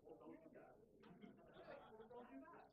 Well, don't do that. Well, don't do that.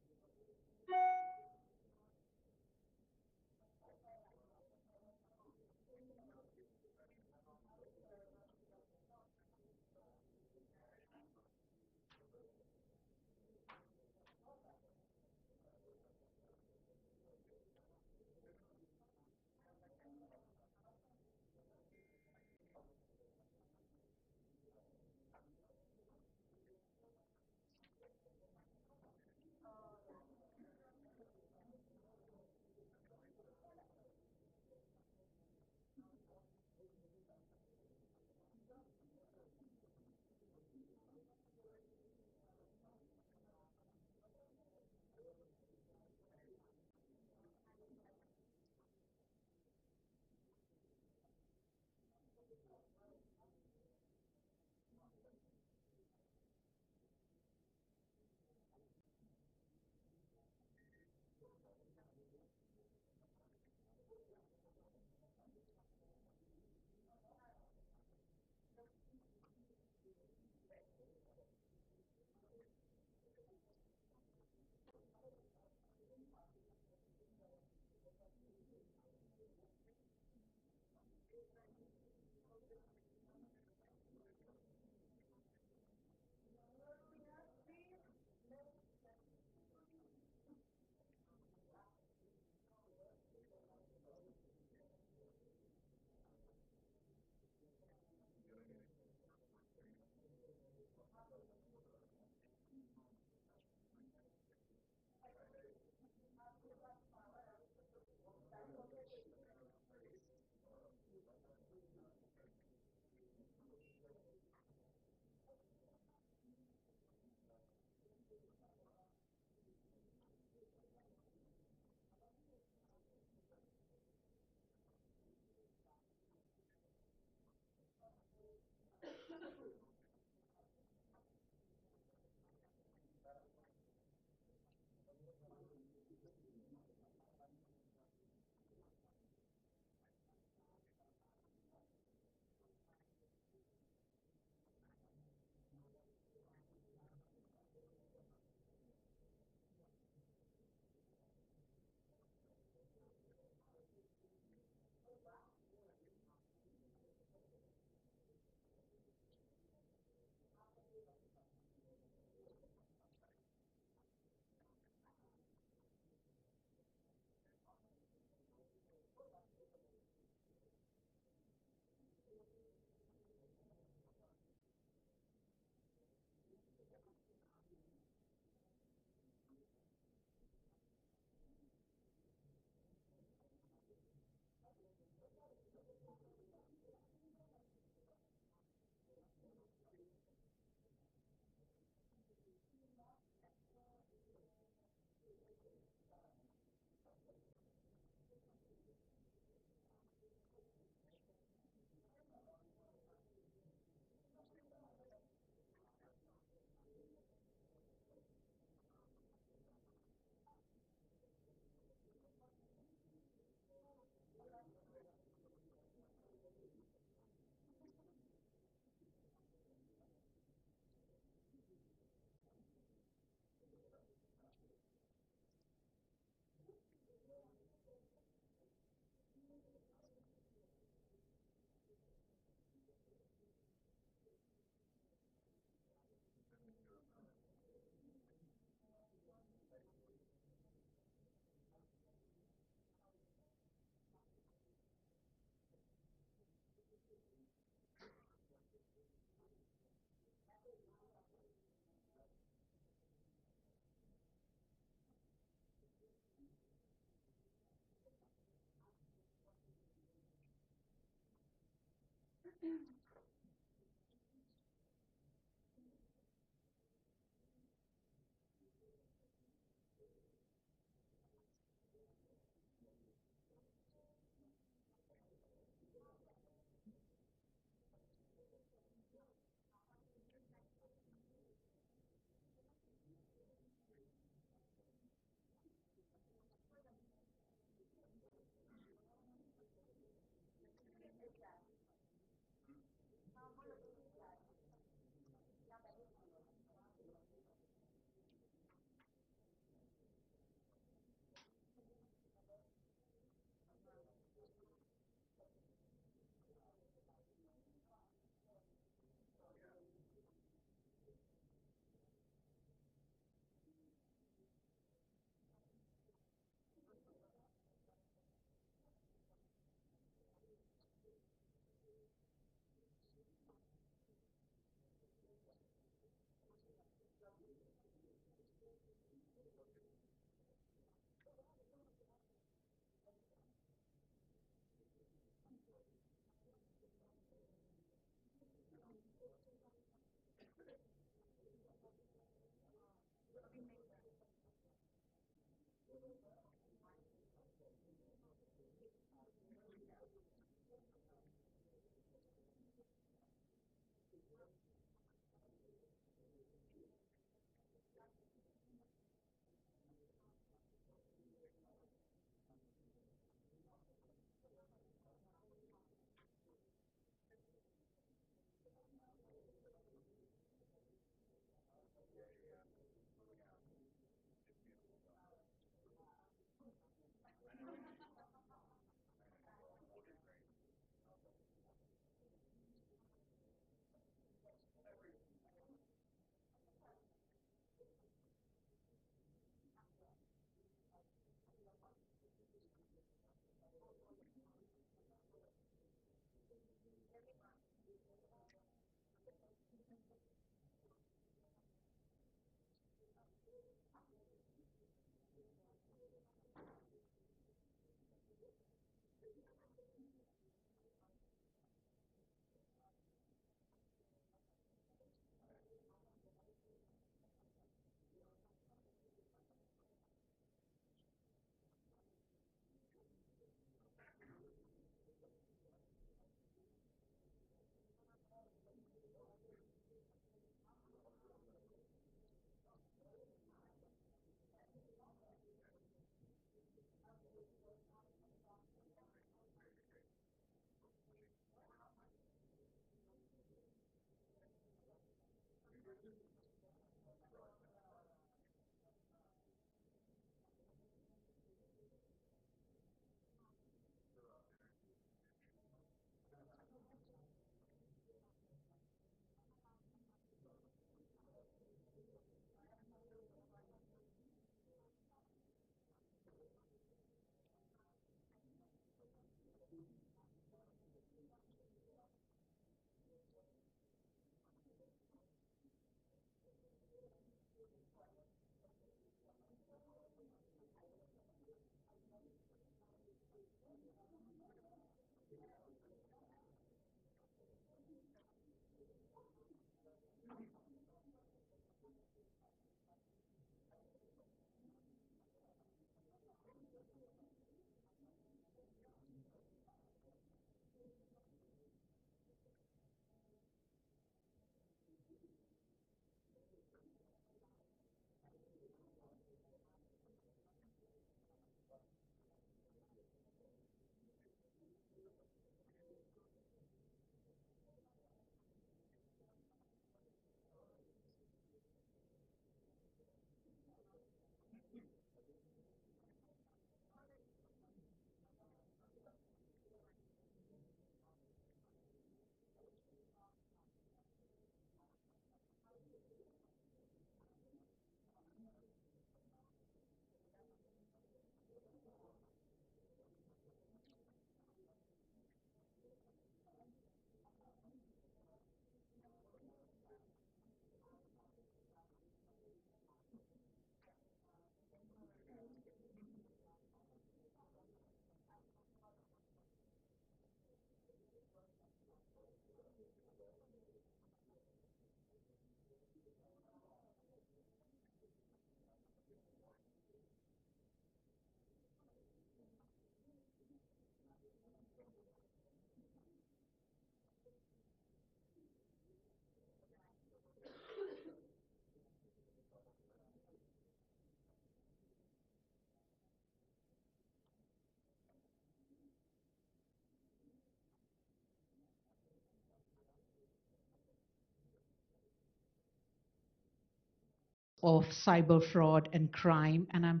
of cyber fraud and crime, and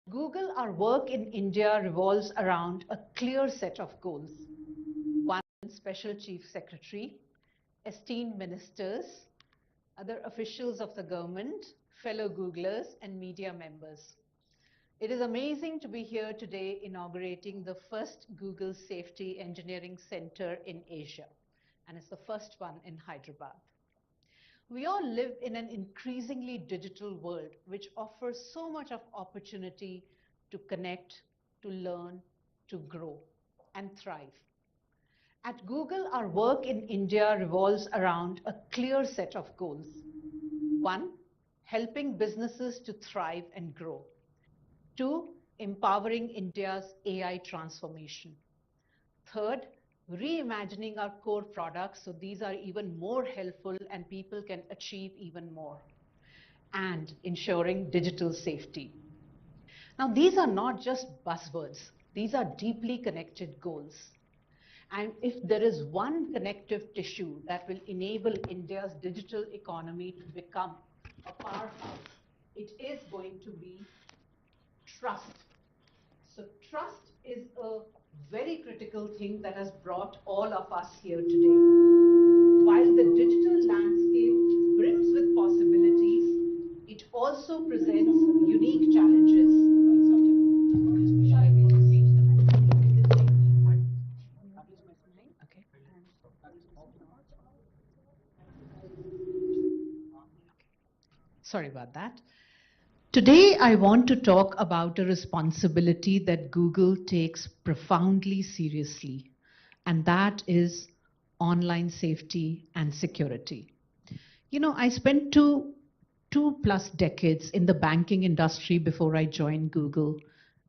Google, our work in India revolves around a clear set of goals. One, Special Chief Secretary, esteemed ministers, other officials of the government, fellow Googlers, and media members. It is amazing to be here today inaugurating the first Google Safety Engineering Center in Asia, and it's the first one in Hyderabad. We all live in an increasingly digital world, which offers so much of opportunity to connect, to learn, to grow, and thrive. At Google, our work in India revolves around a clear set of goals. One, helping businesses to thrive and grow. Two, empowering India's AI transformation. Third, reimagining our core products so these are even more helpful and people can achieve even more. And ensuring digital safety. Now, these are not just buzzwords. These are deeply connected goals. And if there is one connective tissue that will enable India's digital economy to become a powerhouse, it is going to be trust. So trust is a very critical thing that has brought all of us here today. While the digital landscape brims with possibilities, it also presents unique challenges. Okay. Sorry about that. Today, I want to talk about a responsibility that Google takes profoundly seriously, and that is online safety and security. You know, I spent two plus decades in the banking industry before I joined Google,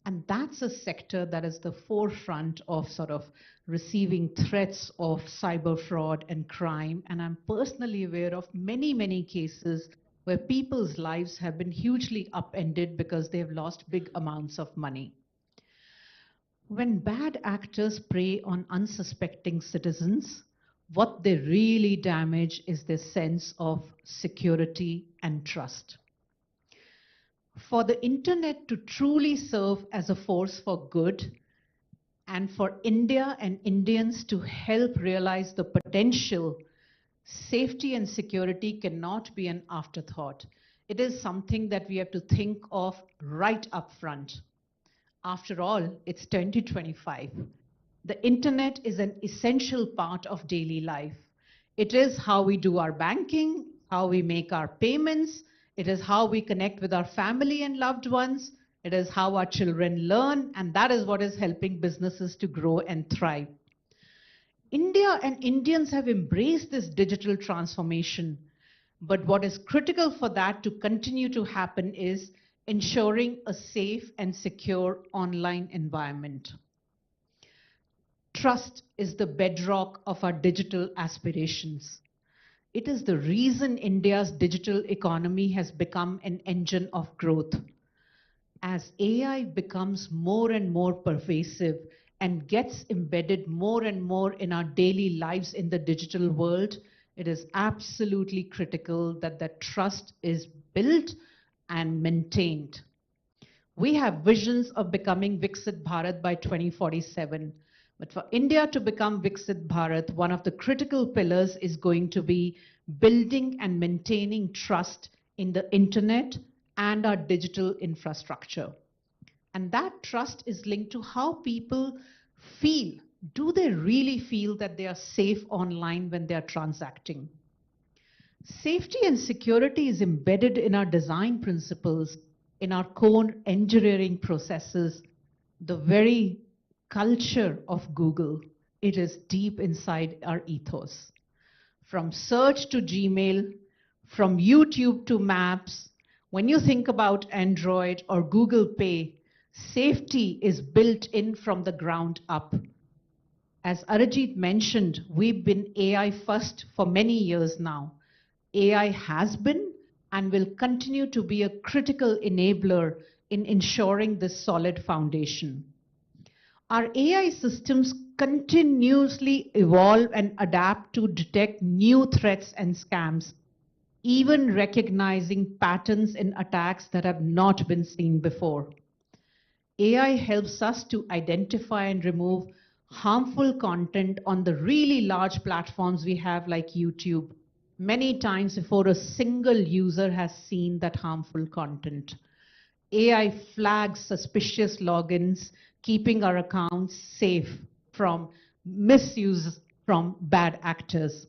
and that's a sector that is the forefront of sort of receiving threats of cyber fraud and crime, and I'm personally aware of many cases where people's lives have been hugely upended because they've lost big amounts of money. When bad actors prey on unsuspecting citizens, what they really damage is their sense of security and trust. For the internet to truly serve as a force for good, and for India and Indians to help realize the potential, safety and security cannot be an afterthought. It is something that we have to think of right up front. After all, it's 2025. The internet is an essential part of daily life. It is how we do our banking, how we make our payments. It is how we connect with our family and loved ones. It is how our children learn, and that is what is helping businesses to grow and thrive. India and Indians have embraced this digital transformation, but what is critical for that to continue to happen is ensuring a safe and secure online environment. Trust is the bedrock of our digital aspirations. It is the reason India's digital economy has become an engine of growth. As AI becomes more and more pervasive and gets embedded more and more in our daily lives in the digital world, it is absolutely critical that that trust is built and maintained. We have visions of becoming Viksit Bharat by 2047. But for India to become Viksit Bharat, one of the critical pillars is going to be building and maintaining trust in the internet and our digital infrastructure. And that trust is linked to how people feel. Do they really feel that they are safe online when they are transacting? Safety and security is embedded in our design principles, in our core engineering processes, the very culture of Google. It is deep inside our ethos. From search to Gmail, from YouTube to Maps, when you think about Android or Google Pay, safety is built in from the ground up. As Arijit mentioned, we've been AI first for many years now. AI has been and will continue to be a critical enabler in ensuring this solid foundation. Our AI systems continuously evolve and adapt to detect new threats and scams. even recognizing patterns in attacks that have not been seen before. AI helps us to identify and remove harmful content on the really large platforms we have like YouTube, many times before a single user has seen that harmful content. AI flags suspicious logins, keeping our accounts safe from misuse from bad actors.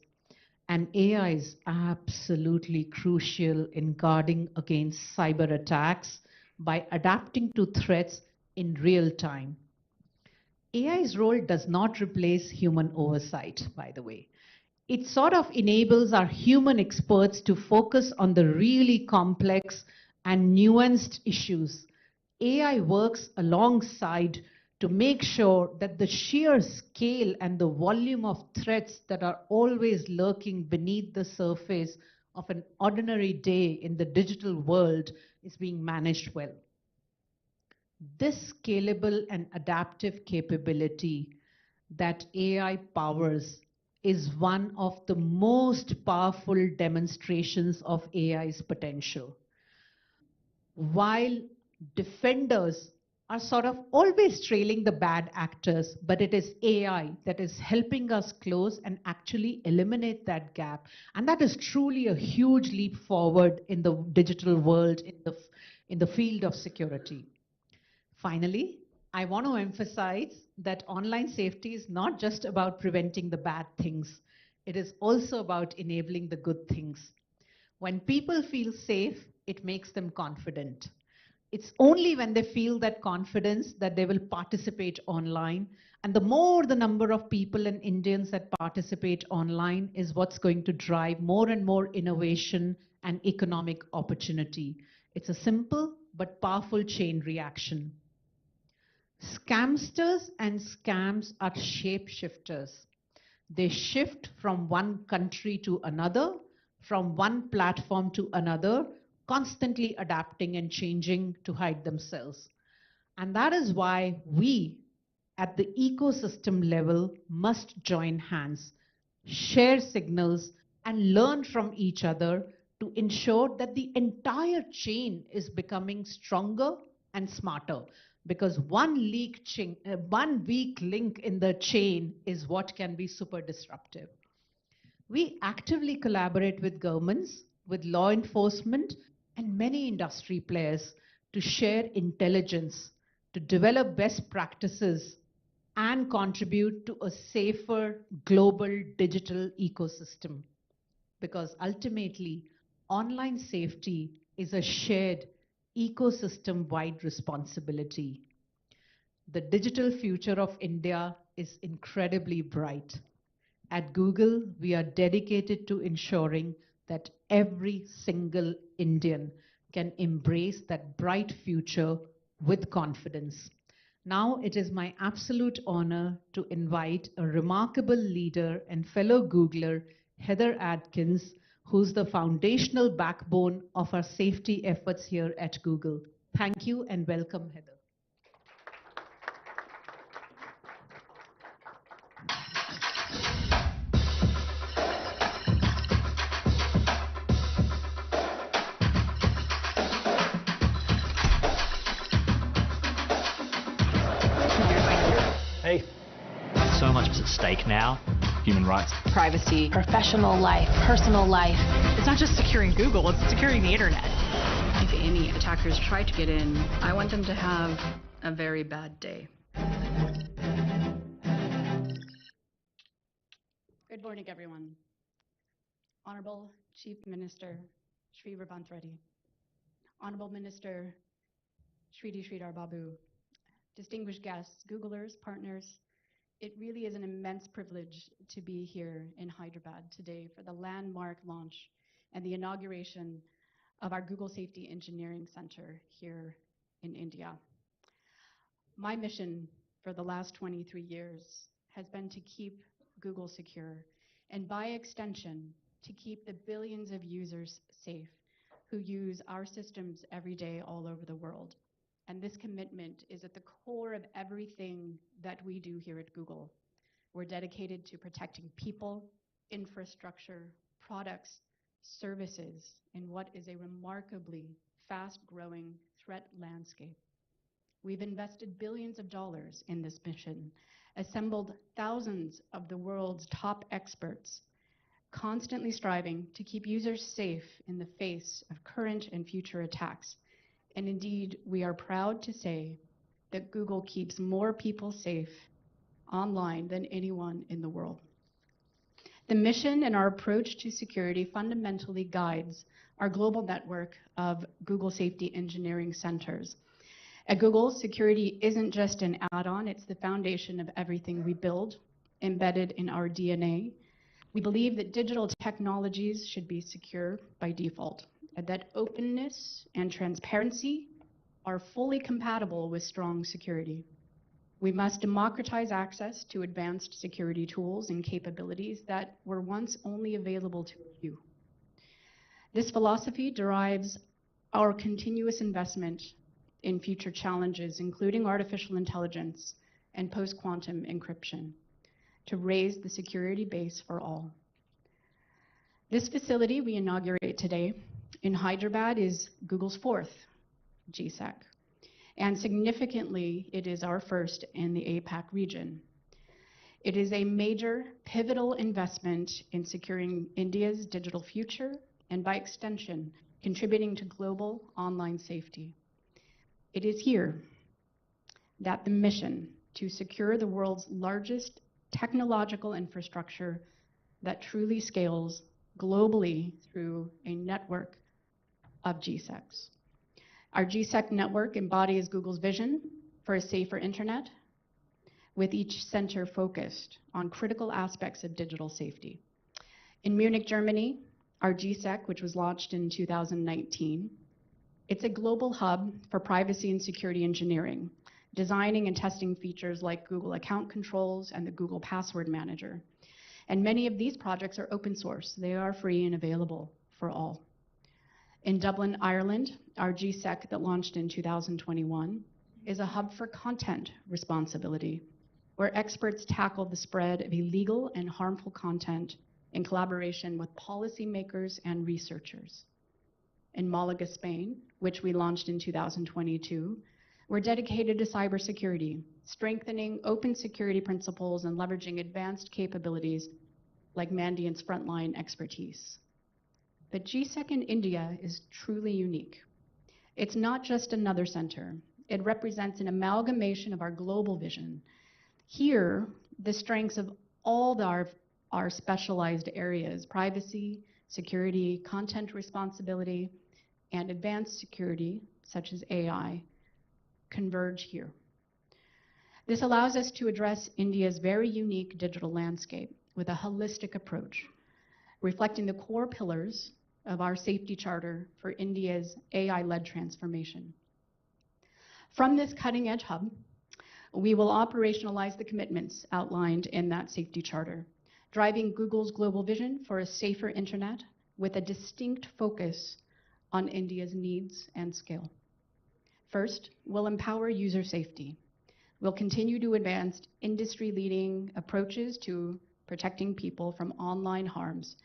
And AI is absolutely crucial in guarding against cyber attacks by adapting to threats in real time. AI's role does not replace human oversight, by the way. It sort of enables our human experts to focus on the really complex and nuanced issues. AI works alongside to make sure that the sheer scale and the volume of threats that are always lurking beneath the surface of an ordinary day in the digital world is being managed well. This scalable and adaptive capability that AI powers is one of the most powerful demonstrations of AI's potential. While defenders are sort of always trailing the bad actors, but it is AI that is helping us close and actually eliminate that gap. And that is truly a huge leap forward in the digital world, in the field of security. Finally, I want to emphasize that online safety is not just about preventing the bad things. It is also about enabling the good things. When people feel safe, it makes them confident. It's only when they feel that confidence that they will participate online. And the more the number of people and Indians that participate online is what's going to drive more and more innovation and economic opportunity. It's a simple but powerful chain reaction. Scamsters and scams are shapeshifters. They shift from one country to another, from one platform to another, constantly adapting and changing to hide themselves. And that is why we, at the ecosystem level, must join hands, share signals, and learn from each other to ensure that the entire chain is becoming stronger and smarter. Because one weak link in the chain is what can be super disruptive. We actively collaborate with governments, with law enforcement, and many industry players to share intelligence, to develop best practices, and contribute to a safer global digital ecosystem. Because ultimately, online safety is a shared ecosystem-wide responsibility. The digital future of India is incredibly bright. At Google, we are dedicated to ensuring that every single Indian can embrace that bright future with confidence. Now it is my absolute honor to invite a remarkable leader and fellow Googler, Heather Adkins, who's the foundational backbone of our safety efforts here at Google. Thank you and welcome, Heather. Hey. So much is at stake now. Human rights. Privacy. Professional life. Personal life. It's not just securing Google, it's securing the internet. If any attackers try to get in, I want them to have a very bad day. Good morning, everyone. Honorable Chief Minister Shri Revanth Reddy, Honorable Minister Shri Sridhar Babu, distinguished guests, Googlers, partners, it really is an immense privilege to be here in Hyderabad today for the landmark launch and the inauguration of our Google Safety Engineering Center here in India. My mission for the last 23 years has been to keep Google secure, and by extension, to keep the billions of users safe who use our systems every day all over the world. And this commitment is at the core of everything that we do here at Google. We're dedicated to protecting people, infrastructure, products, services in what is a remarkably fast-growing threat landscape. We've invested billions of dollars in this mission, assembled thousands of the world's top experts, constantly striving to keep users safe in the face of current and future attacks. And indeed, we are proud to say that Google keeps more people safe online than anyone in the world. The mission and our approach to security fundamentally guides our global network of Google Safety Engineering Centers. At Google, security isn't just an add-on, it's the foundation of everything we build, embedded in our DNA. We believe that digital technologies should be secure by default, and that openness and transparency are fully compatible with strong security. We must democratize access to advanced security tools and capabilities that were once only available to a few. This philosophy derives our continuous investment in future challenges, including artificial intelligence and post-quantum encryption, to raise the security base for all. This facility we inaugurate today in Hyderabad is Google's fourth GSEC, and significantly, it is our first in the APAC region. It is a major, pivotal investment in securing India's digital future and, by extension, contributing to global online safety. It is here that the mission to secure the world's largest technological infrastructure that truly scales globally through a network of GSECs. Our GSEC network embodies Google's vision for a safer internet, with each center focused on critical aspects of digital safety. In Munich, Germany, our GSEC, which was launched in 2019, it's a global hub for privacy and security engineering, designing and testing features like Google Account Controls and the Google Password Manager. And many of these projects are open source. They are free and available for all. In Dublin, Ireland, our GSEC that launched in 2021 is a hub for content responsibility, where experts tackle the spread of illegal and harmful content in collaboration with policymakers and researchers. In Malaga, Spain, which we launched in 2022, we're dedicated to cybersecurity, strengthening open security principles and leveraging advanced capabilities like Mandiant's frontline expertise. But GSEC in India is truly unique. It's not just another center. It represents an amalgamation of our global vision. Here, the strengths of all our specialized areas, privacy, security, content responsibility, and advanced security, such as AI, converge here. This allows us to address India's very unique digital landscape with a holistic approach, reflecting the core pillars of our safety charter for India's AI-led transformation. From this cutting-edge hub, we will operationalize the commitments outlined in that safety charter, driving Google's global vision for a safer internet with a distinct focus on India's needs and scale. First, we'll empower user safety. We'll continue to advance industry-leading approaches to protecting people from online harms,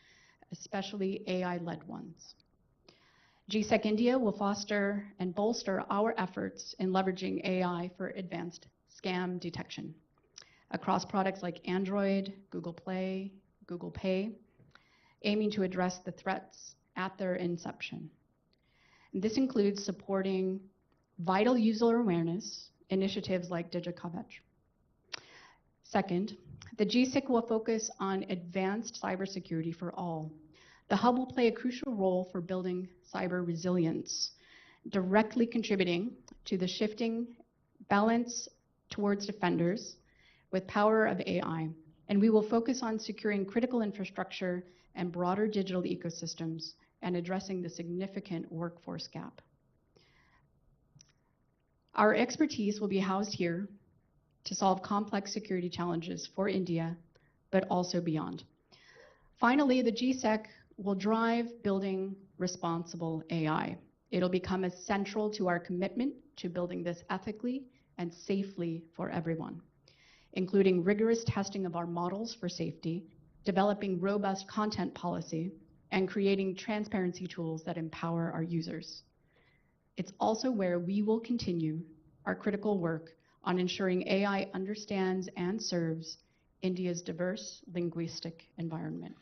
especially AI-led ones. GSEC India will foster and bolster our efforts in leveraging AI for advanced scam detection across products like Android, Google Play, Google Pay, aiming to address the threats at their inception. This includes supporting vital user awareness initiatives like DigiCoverage. Second, the GSEC will focus on advanced cybersecurity for all. The hub will play a crucial role for building cyber resilience, directly contributing to the shifting balance towards defenders with power of AI. And we will focus on securing critical infrastructure and broader digital ecosystems and addressing the significant workforce gap. Our expertise will be housed here to solve complex security challenges for India, but also beyond. Finally, the GSEC will drive building responsible AI. It'll become as central to our commitment to building this ethically and safely for everyone, including rigorous testing of our models for safety, developing robust content policy, and creating transparency tools that empower our users. It's also where we will continue our critical work on ensuring AI understands and serves India's diverse linguistic environment.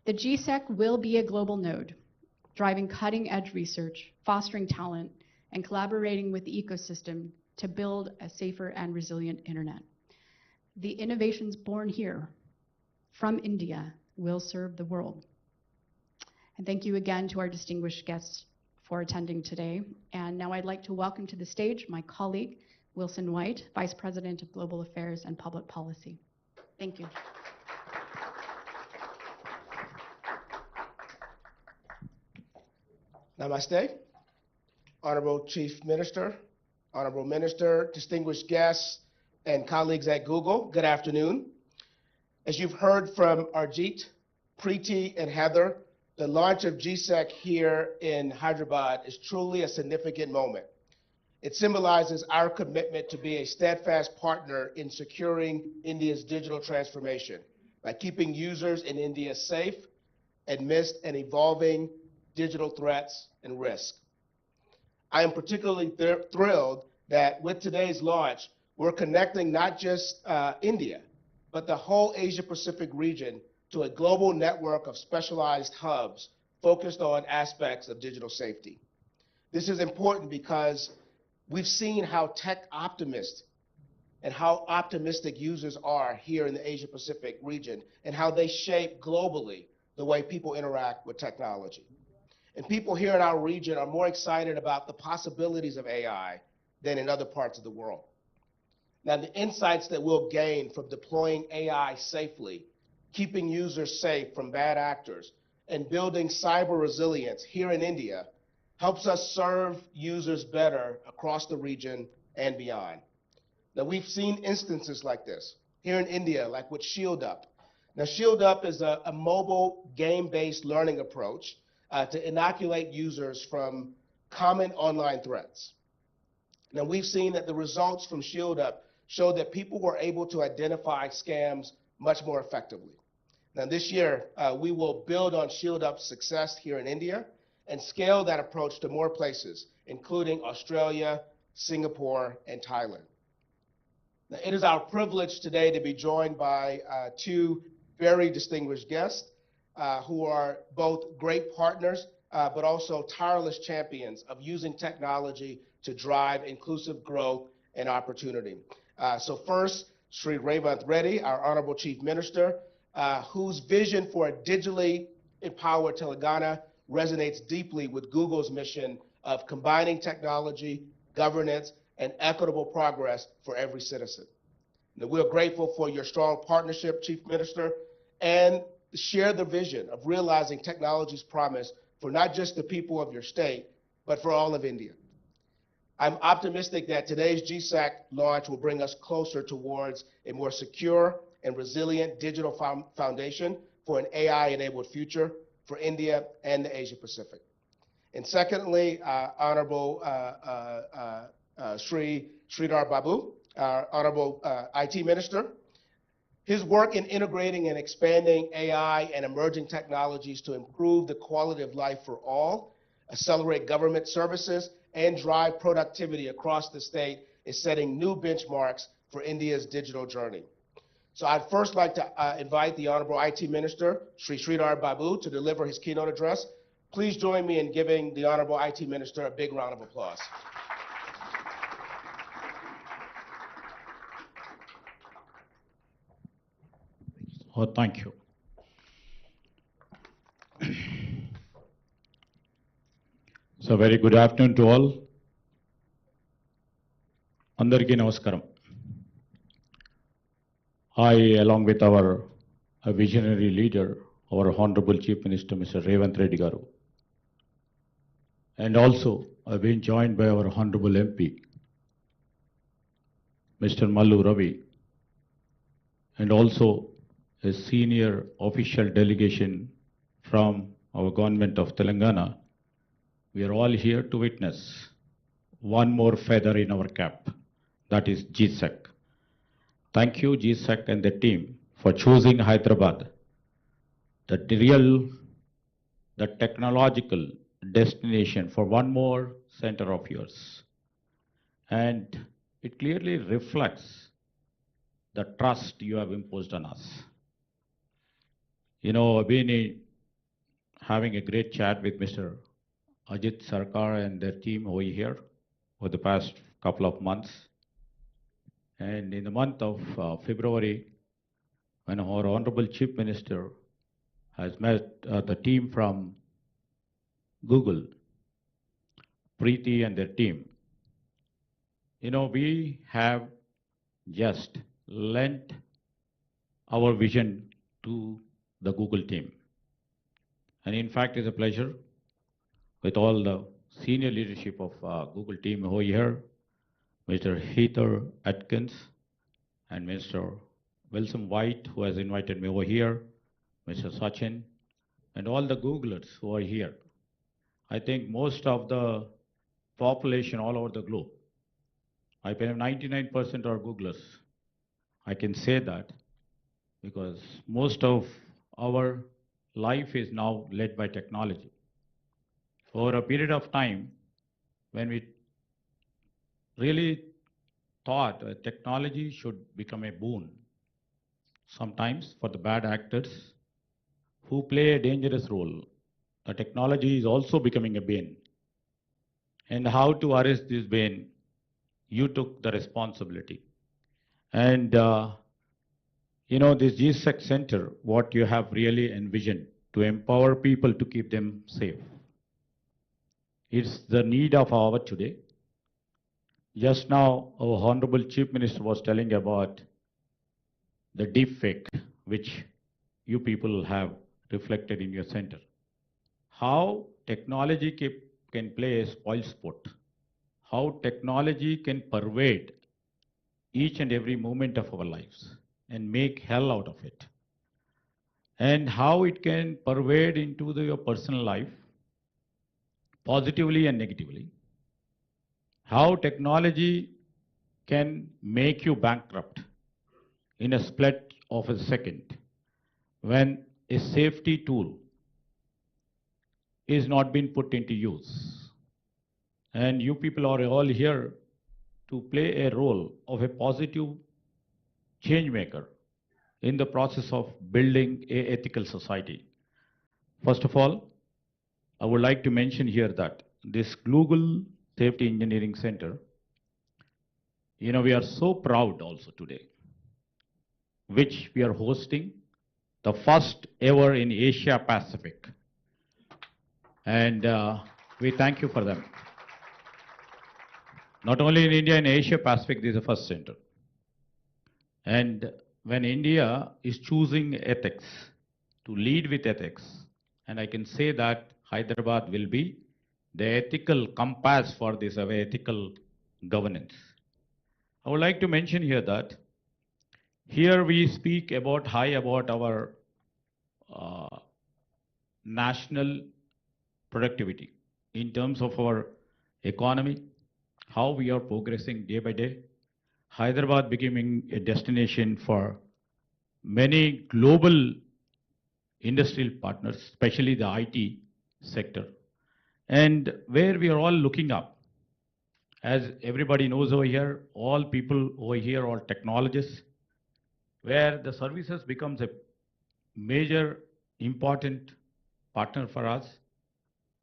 The GSEC will be a global node, driving cutting-edge research, fostering talent, and collaborating with the ecosystem to build a safer and resilient internet. The innovations born here from India will serve the world. And thank you again to our distinguished guests for attending today. And now I'd like to welcome to the stage my colleague, Wilson White, Vice President of Global Affairs and Public Policy. Thank you. Namaste. Honorable Chief Minister, Honorable Minister, distinguished guests, and colleagues at Google, good afternoon. As you've heard from Arjit, Preeti, and Heather, the launch of GSEC here in Hyderabad is truly a significant moment. It symbolizes our commitment to be a steadfast partner in securing India's digital transformation by keeping users in India safe amidst an evolving digital threats and risk. I am particularly thrilled that with today's launch, we're connecting not just India, but the whole Asia-Pacific region to a global network of specialized hubs focused on aspects of digital safety. This is important because we've seen how tech optimists and how optimistic users are here in the Asia-Pacific region and how they shape globally the way people interact with technology. And people here in our region are more excited about the possibilities of AI than in other parts of the world. Now, the insights that we'll gain from deploying AI safely, keeping users safe from bad actors, and building cyber resilience here in India helps us serve users better across the region and beyond. Now, we've seen instances like this here in India, like with Shield Up. Now, Shield Up is a mobile game-based learning approach to inoculate users from common online threats. Now, we've seen that the results from Shield Up show that people were able to identify scams much more effectively. Now, this year, we will build on Shield Up's success here in India and scale that approach to more places, including Australia, Singapore, and Thailand. Now, it is our privilege today to be joined by two very distinguished guests who are both great partners, but also tireless champions of using technology to drive inclusive growth and opportunity. So first, Sri Revanth Reddy, our Honorable Chief Minister, whose vision for a digitally empowered Telangana resonates deeply with Google's mission of combining technology, governance, and equitable progress for every citizen. Now, we're grateful for your strong partnership, Chief Minister, and share the vision of realizing technology's promise for not just the people of your state, but for all of India. I'm optimistic that today's GSEC launch will bring us closer towards a more secure and resilient digital foundation for an AI-enabled future for India and the Asia Pacific. And secondly, Honorable Sri Sridhar Babu, our Honorable IT Minister. His work in integrating and expanding AI and emerging technologies to improve the quality of life for all, accelerate government services, and drive productivity across the state is setting new benchmarks for India's digital journey. So I'd first like to invite the Honorable IT Minister, Sri Sridhar Babu, to deliver his keynote address. Please join me in giving the Honorable IT Minister a big round of applause. Oh, thank you. So very good afternoon to all. Andariki namaskaram. I, along with our visionary leader, our Honorable Chief Minister, Mr. Revanth Reddy garu, and also I've been joined by our Honorable MP, Mr. Mallu Ravi, and also a senior official delegation from our government of Telangana. We are all here to witness one more feather in our cap, that is GSEC. Thank you, GSEC and the team, for choosing Hyderabad the technological destination for one more center of yours. And it clearly reflects the trust you have imposed on us. You know, I've been having a great chat with Mr. Ajit Sarkar and their team over here for the past couple of months. And in the month of February, when our Honorable Chief Minister has met the team from Google, Preeti and their team, you know, we have just lent our vision to the Google team. And in fact, it's a pleasure with all the senior leadership of Google team over here, Mr. Heather Atkins and Mr. Wilson White, who has invited me over here, Mr. Sachin, and all the Googlers who are here. I think most of the population all over the globe, I believe 99% are Googlers. I can say that because most of our life is now led by technology. Over a period of time, when we really thought technology should become a boon, sometimes for the bad actors who play a dangerous role, the technology is also becoming a bane. And how to arrest this bane, you took the responsibility. And you know, this GSEC center, what you have really envisioned to empower people to keep them safe. It's the need of our hour today. Just now, our Honorable Chief Minister was telling about the deep fake, which you people have reflected in your center. How technology can play a spoil sport. How technology can pervade each and every moment of our lives and make hell out of it. And how it can pervade into your personal life, positively and negatively. How technology can make you bankrupt in a split of a second when a safety tool is not being put into use. And you people are all here to play a role of a positive change maker in the process of building an ethical society. First of all, I would like to mention here that this Google Safety Engineering Center, you know, we are so proud also today, which we are hosting the first ever in Asia Pacific. And we thank you for them. Not only in India, in Asia Pacific, this is the first center. And when India is choosing ethics, to lead with ethics, and I can say that Hyderabad will be the ethical compass for this ethical governance. I would like to mention here that here we speak about our national productivity in terms of our economy, how we are progressing day by day. Hyderabad becoming a destination for many global industrial partners, especially the IT sector, and where we are all looking up. As everybody knows over here, all people over here are technologists, where the services becomes a major important partner for us.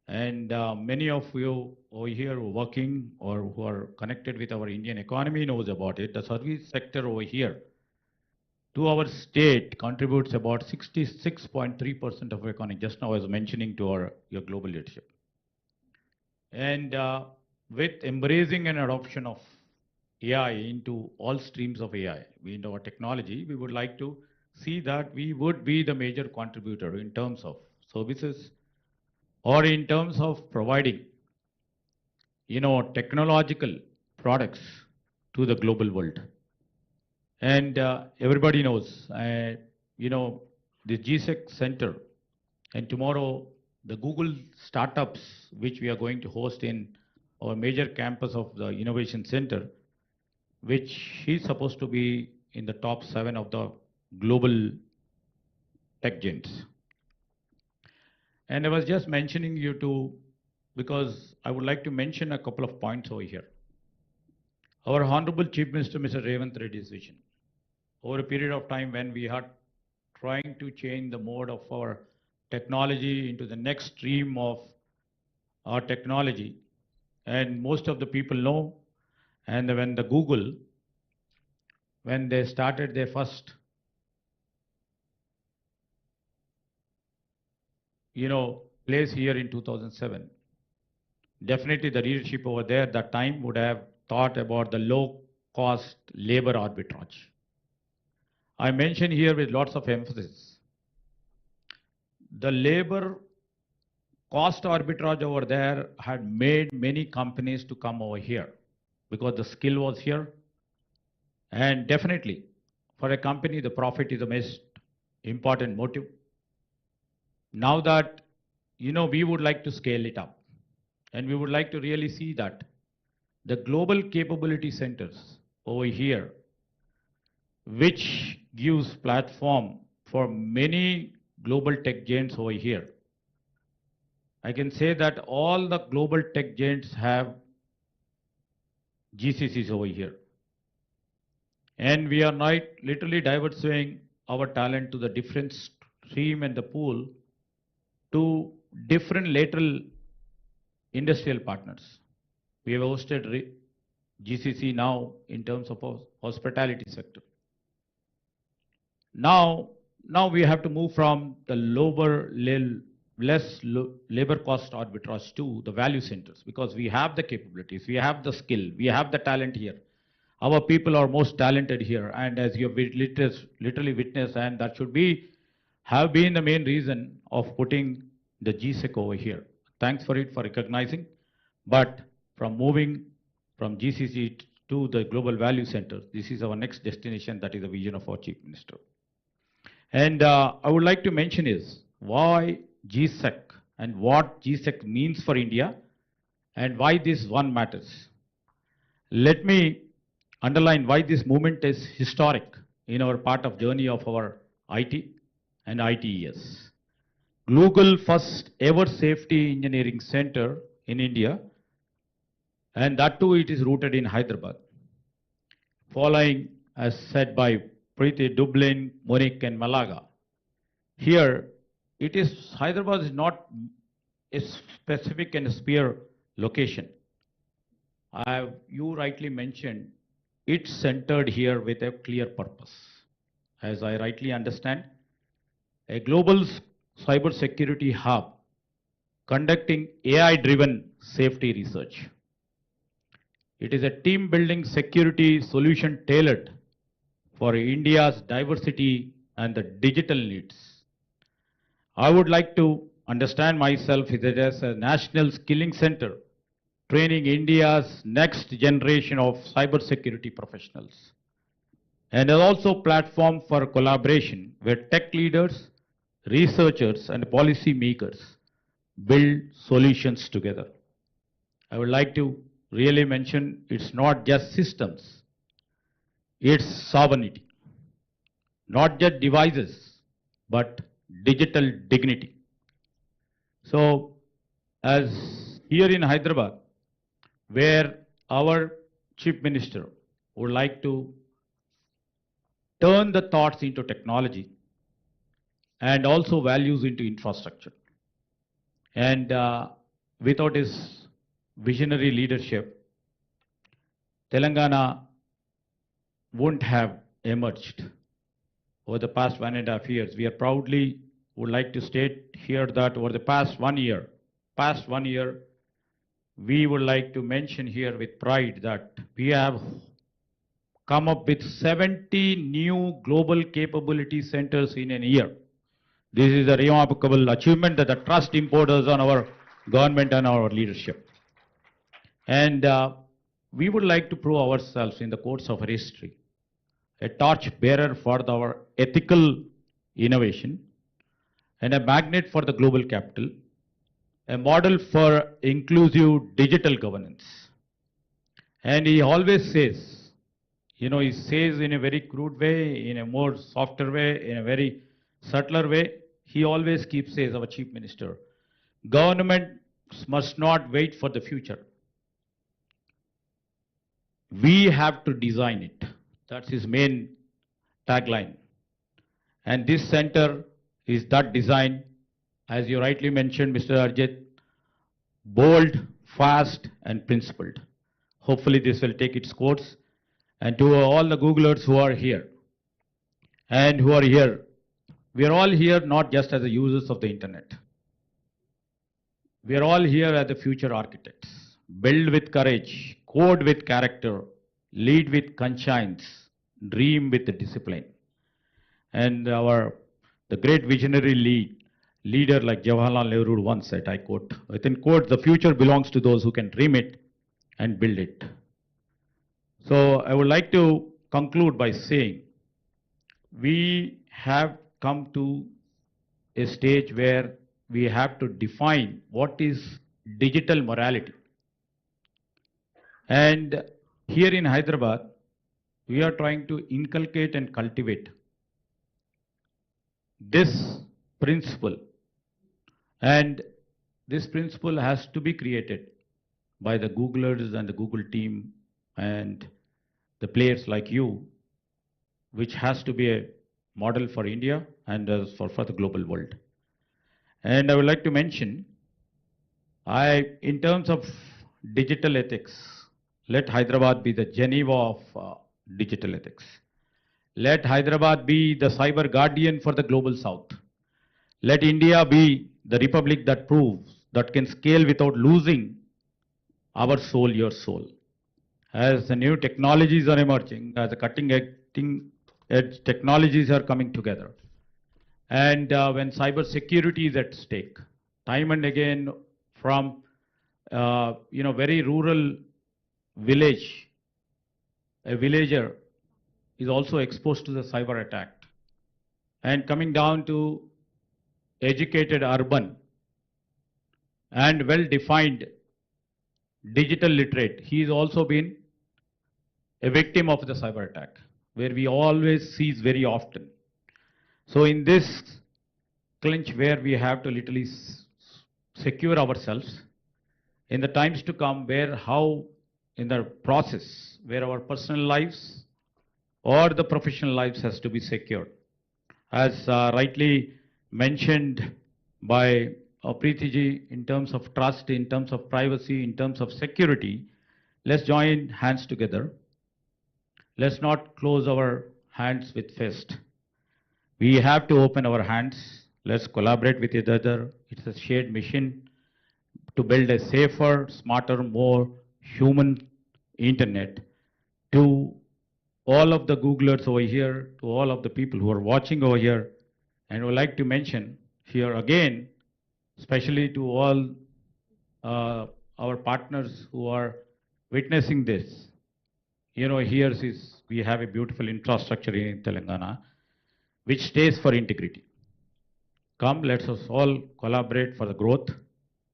And many of you over here who are working or who are connected with our Indian economy knows about it. The service sector over here to our state contributes about 66.3% of our economy. Just now I was mentioning to your global leadership. And with embracing and adoption of AI into all streams of AI, in our technology, we would like to see that we would be the major contributor in terms of services or in terms of providing, you know, technological products to the global world. And everybody knows, you know, the GSEC Center and tomorrow the Google startups, which we are going to host in our major campus of the Innovation Center, which is supposed to be in the top 7 of the global tech giants. And I was just mentioning you to, because I would like to mention a couple of points over here. Our Honorable Chief Minister, Mr. Revanth Reddy's vision. Over a period of time when we are trying to change the mode of our technology into the next stream of our technology, and most of the people know, and when the Google, when they started their first, place here in 2007, definitely the leadership over there at that time would have thought about the low cost labor arbitrage. I mention here with lots of emphasis, the labor cost arbitrage over there had made many companies to come over here because the skill was here. And definitely for a company, the profit is the most important motive. Now that, we would like to scale it up, and we would like to really see that the global capability centers over here, which gives platform for many global tech giants over here. I can say that all the global tech giants have GCCs over here. And we are not literally diversifying our talent to the different stream and the pool to different lateral industrial partners. We have hosted GCC now in terms of hospitality sector. Now we have to move from the less labor cost arbitrage to the value centers, because we have the capabilities, we have the skill, we have the talent here. Our people are most talented here, and as you have literally witnessed, and that should have been the main reason of putting the GSEC over here. Thanks for it, for recognizing. But from moving from GCC to the global value center, this is our next destination. That is the vision of our Chief Minister. And I would like to mention is why GSEC and what GSEC means for India and why this one matters. Let me underline why this movement is historic in our part of journey of our IT and ITES. Google first ever safety engineering center in India, and that too it is rooted in Hyderabad. Following, as said by Preeti, Dublin, Munich and Malaga. Here, Hyderabad is not a specific and sphere location. You rightly mentioned, it's centered here with a clear purpose. As I rightly understand, a global cybersecurity hub conducting AI-driven safety research. It is a team-building security solution tailored for India's diversity and the digital needs. I would like to understand myself as a national skilling center, training India's next generation of cybersecurity professionals. And also platform for collaboration where tech leaders, researchers and policy makers build solutions together. I would like to really mention it's not just systems, it's sovereignty. Not just devices, but digital dignity. So, as here in Hyderabad, where our Chief Minister would like to turn the thoughts into technology and also values into infrastructure. And without his visionary leadership, Telangana wouldn't have emerged over the past 1.5 years. We are proudly would like to state here that over the past one year, we would like to mention here with pride that we have come up with 70 new global capability centers in a year. This is a remarkable achievement that the trust imposes on our government and our leadership. And we would like to prove ourselves in the course of history, a torch bearer for our ethical innovation and a magnet for the global capital, a model for inclusive digital governance. And he always says, he says in a very crude way, in a more softer way, in a very subtler way, he always keeps says, our Chief Minister, Governments must not wait for the future. We have to design it. That's his main tagline. And this center is that design, as you rightly mentioned, Mr. Arjit, bold, fast, and principled. Hopefully this will take its course. And to all the Googlers who are here, we are all here not just as the users of the internet. We are all here as the future architects. Build with courage, code with character, lead with conscience, dream with discipline. And the great visionary leader like Jawaharlal Nehru once said, I quote, within quote, the future belongs to those who can dream it and build it. So I would like to conclude by saying, we have come to a stage where we have to define what is digital morality. And here in Hyderabad, we are trying to inculcate and cultivate this principle. And this principle has to be created by the Googlers and the Google team and the players like you, which has to be a model for India and for the global world. And I would like to mention, in terms of digital ethics, let Hyderabad be the Geneva of digital ethics. Let Hyderabad be the cyber guardian for the global south. Let India be the republic that proves that can scale without losing our soul, your soul. As the new technologies are emerging, as the cutting edge technologies are coming together, and when cyber security is at stake, time and again from very rural village, a villager is also exposed to the cyber attack, and coming down to educated urban and well-defined digital literate, he has also been a victim of the cyber attack, where we always see very often. So in this clinch where we have to literally secure ourselves, in the times to come, in the process, where our personal lives or the professional lives has to be secured. As rightly mentioned by Preeti ji, in terms of trust, in terms of privacy, in terms of security, let's join hands together. Let's not close our hands with fist. We have to open our hands. Let's collaborate with each other. It's a shared mission to build a safer, smarter, more human internet. To all of the Googlers over here, to all of the people who are watching over here, and I would like to mention here again, especially to all our partners who are witnessing this. Here we have a beautiful infrastructure in Telangana, which stays for integrity. Come, let us all collaborate for the growth,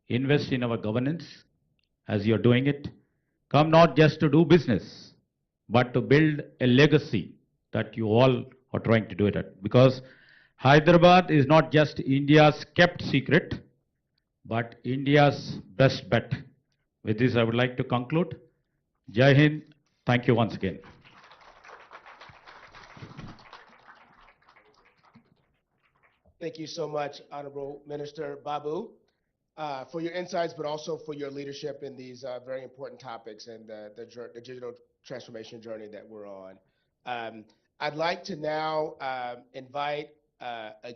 invest in our governance as you're doing it. Come not just to do business, but to build a legacy that you all are trying to do it at. Because Hyderabad is not just India's kept secret, but India's best bet. With this, I would like to conclude. Jai Hind. Thank you once again. Thank you so much, Honorable Minister Babu, for your insights, but also for your leadership in these very important topics and the digital transformation journey that we're on. I'd like to now invite a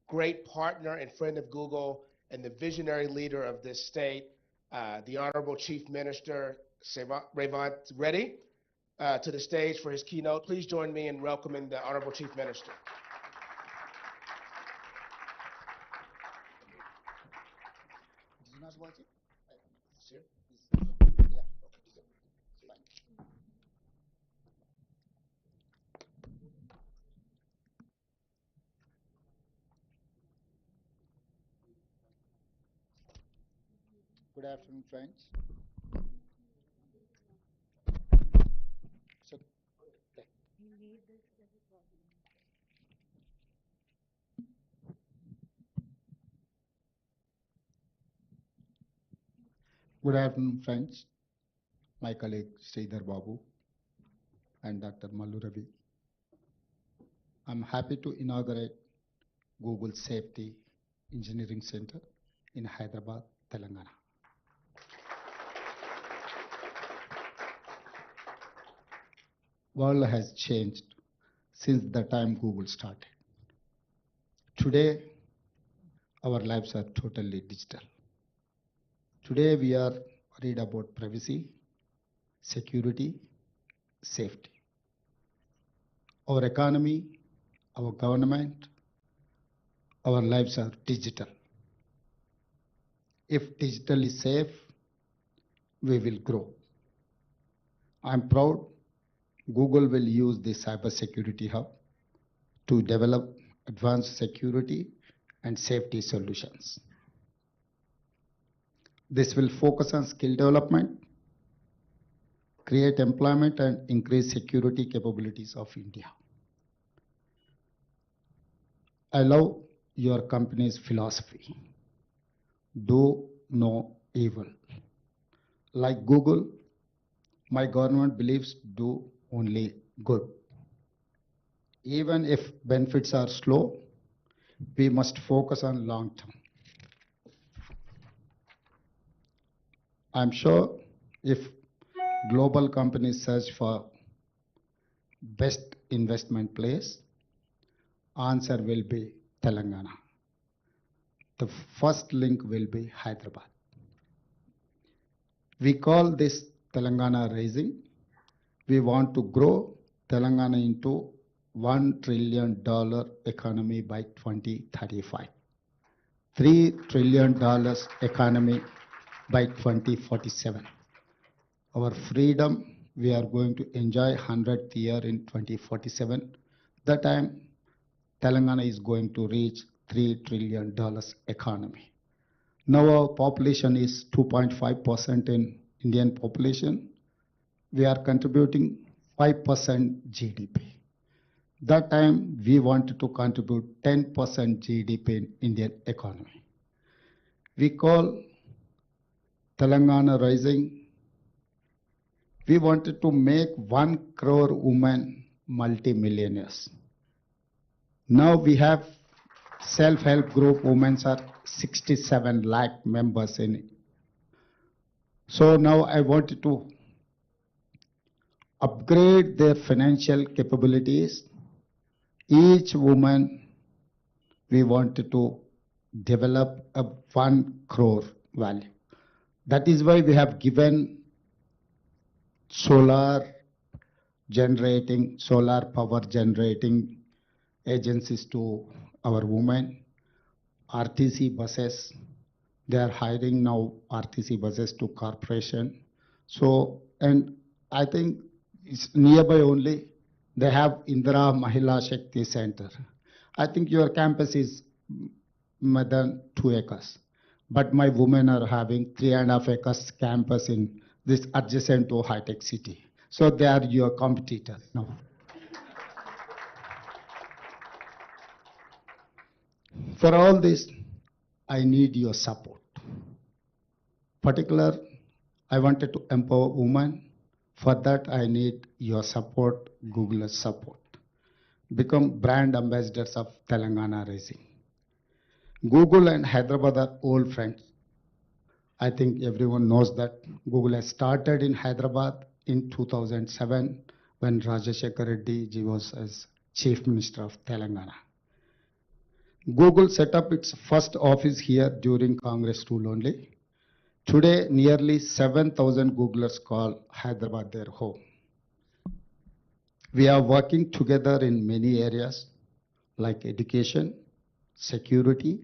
great partner and friend of Google and the visionary leader of this state, the Honorable Chief Minister Revanth Reddy, to the stage for his keynote. Please join me in welcoming the Honorable Chief Minister. This is not working? Here? Yeah, okay, fine. Good afternoon, friends. So, okay. Good afternoon, friends. My colleague Sridhar Babu and Dr. Mallu Ravi. I'm happy to inaugurate Google Safety Engineering Center in Hyderabad, Telangana. World has changed since the time Google started. Today, our lives are totally digital. Today, we are worried about privacy, security, safety. Our economy, our government, our lives are digital. If digital is safe, we will grow. I'm proud Google will use the cybersecurity hub to develop advanced security and safety solutions. This will focus on skill development, create employment, and increase security capabilities of India. I love your company's philosophy. Do no evil. Like Google, my government believes do only good. Even if benefits are slow, we must focus on long term. I'm sure if global companies search for best investment place, answer will be Telangana. The first link will be Hyderabad. We call this Telangana Rising. We want to grow Telangana into $1 trillion economy by 2035. $3 trillion economy by 2047. Our freedom, we are going to enjoy 100th year in 2047. That time, Telangana is going to reach $3 trillion economy. Now our population is 2.5% in Indian population. We are contributing 5% GDP. That time we wanted to contribute 10% GDP in Indian economy. We call Telangana Rising. We wanted to make 1 crore women multi-millionaires. Now we have self-help group women are 67 lakh members in it. So now I wanted to upgrade their financial capabilities. Each woman, we wanted to develop a 1 crore value. That is why we have given solar power generating agencies to our women. RTC buses, they are hiring now RTC buses to corporation. So, and I think it's nearby only, they have Indira Mahila Shakti Center. I think your campus is more than 2 acres. But my women are having 3.5 acres campus in this adjacent to high-tech city. So they are your competitors now. For all this, I need your support. Particular, I wanted to empower women. For that, I need your support, Google's support. Become brand ambassadors of Telangana Rising. Google and Hyderabad are old friends. I think everyone knows that Google has started in Hyderabad in 2007 when Rajashekar Reddy ji was as Chief Minister of Telangana. Google set up its first office here during Congress rule only. Today, nearly 7,000 Googlers call Hyderabad their home. We are working together in many areas like education, security,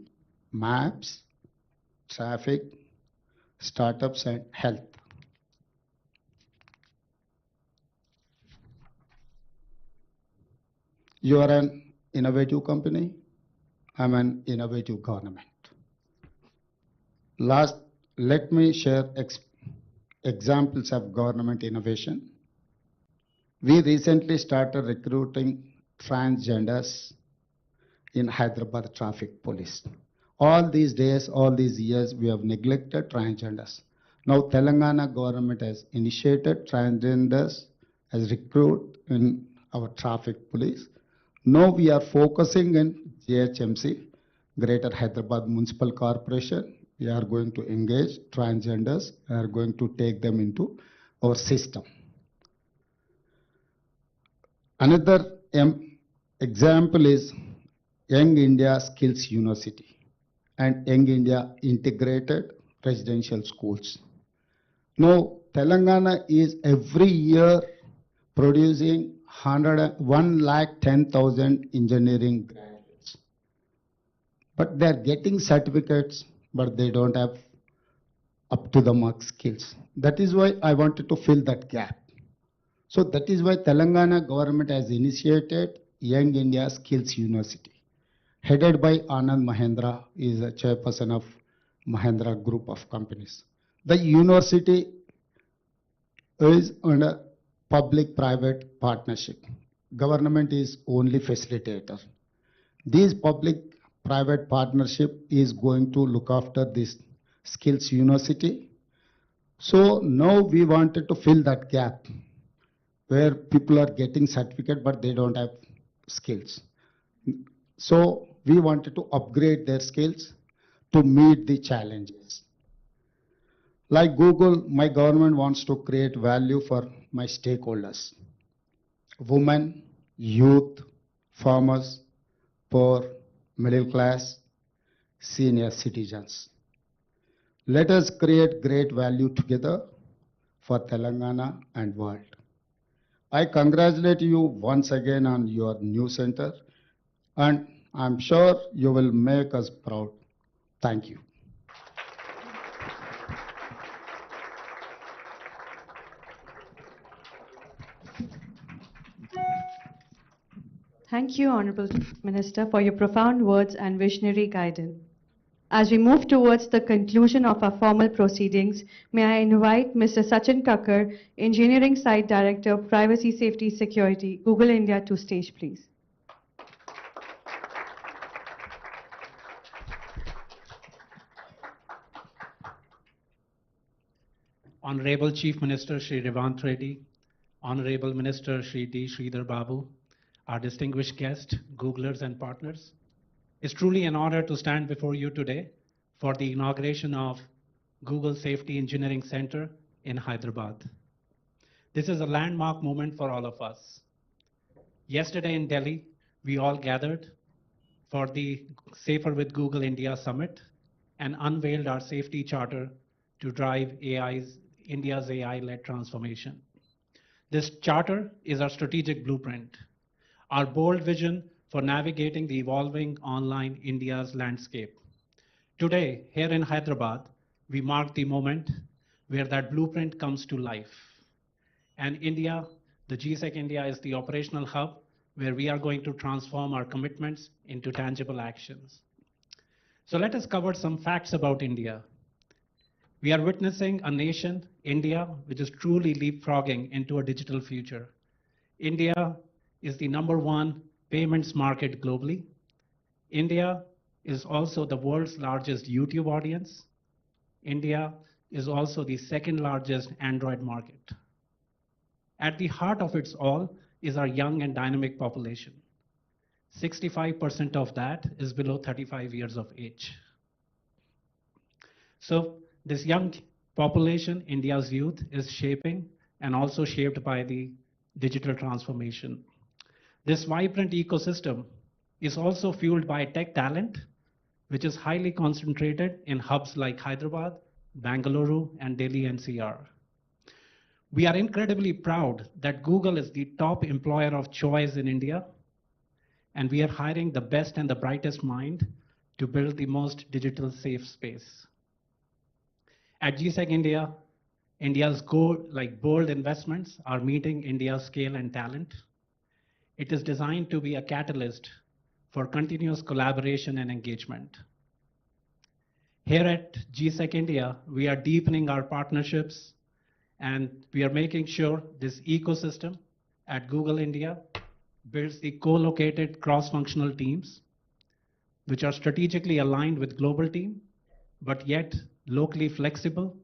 maps, traffic, startups, and health. You are an innovative company. I'm an innovative government. Last, let me share examples of government innovation. We recently started recruiting transgenders in Hyderabad traffic police. All these days, all these years, we have neglected transgenders. Now Telangana government has initiated transgenders as recruit in our traffic police. Now we are focusing in GHMC, Greater Hyderabad Municipal Corporation. We are going to engage transgenders. We are going to take them into our system. Another example is Young India Skills University and Young India Integrated Residential Schools. Now, Telangana is every year producing 110,000 engineering graduates. But they are getting certificates, but they don't have up to the mark skills. That is why I wanted to fill that gap. So that is why Telangana government has initiated Young India Skills University, headed by Anand Mahendra, is a chairperson of Mahendra Group of Companies. The university is under public-private partnership. Government is only facilitator. This public-private partnership is going to look after this skills university. So now we wanted to fill that gap where people are getting certificate but they don't have skills. So we wanted to upgrade their skills to meet the challenges. Like Google, my government wants to create value for my stakeholders: women, youth, farmers, poor, middle class, senior citizens. Let us create great value together for Telangana and world. I congratulate you once again on your new center, and I'm sure you will make us proud. Thank you. Thank you, Honorable Minister, for your profound words and visionary guidance. As we move towards the conclusion of our formal proceedings, may I invite Mr. Sachin Kakkar, Engineering Site Director, Privacy, Safety, Security, Google India, to stage, please. Honorable Chief Minister Shri Revanth Reddy, Honorable Minister Shri D. Sridhar Babu, our distinguished guests, Googlers and partners, it's truly an honor to stand before you today for the inauguration of Google Safety Engineering Center in Hyderabad. This is a landmark moment for all of us. Yesterday in Delhi, we all gathered for the Safer with Google India Summit and unveiled our safety charter to drive India's AI-led transformation. This charter is our strategic blueprint, our bold vision for navigating the evolving online India's landscape. Today, here in Hyderabad, we mark the moment where that blueprint comes to life. And India, the GSEC India, is the operational hub where we are going to transform our commitments into tangible actions. So let us cover some facts about India. We are witnessing a nation, India, which is truly leapfrogging into a digital future. India is the #1 payments market globally. India is also the world's largest YouTube audience. India is also the second largest Android market. At the heart of it all is our young and dynamic population. 65% of that is below 35 years of age. So this young population, India's youth, is shaping and also shaped by the digital transformation. This vibrant ecosystem is also fueled by tech talent, which is highly concentrated in hubs like Hyderabad, Bangalore, and Delhi NCR. We are incredibly proud that Google is the top employer of choice in India, and we are hiring the best and the brightest mind to build the most digital safe space. At GSEC India, India's bold investments are meeting India's scale and talent. It is designed to be a catalyst for continuous collaboration and engagement. Here at GSEC India, we are deepening our partnerships, and we are making sure this ecosystem at Google India builds the co-located cross-functional teams, which are strategically aligned with global team, but yet locally flexible,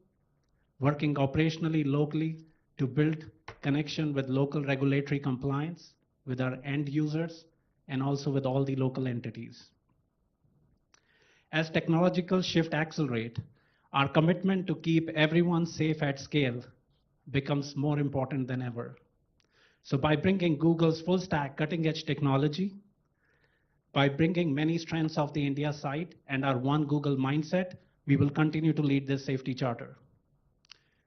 working operationally locally to build connection with local regulatory compliance, with our end users, and also with all the local entities. As technological shift accelerate, our commitment to keep everyone safe at scale becomes more important than ever. So by bringing Google's full stack cutting edge technology, by bringing many strengths of the India side and our one Google mindset, we will continue to lead this safety charter.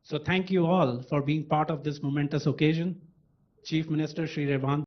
So thank you all for being part of this momentous occasion. Chief Minister Shri Revanth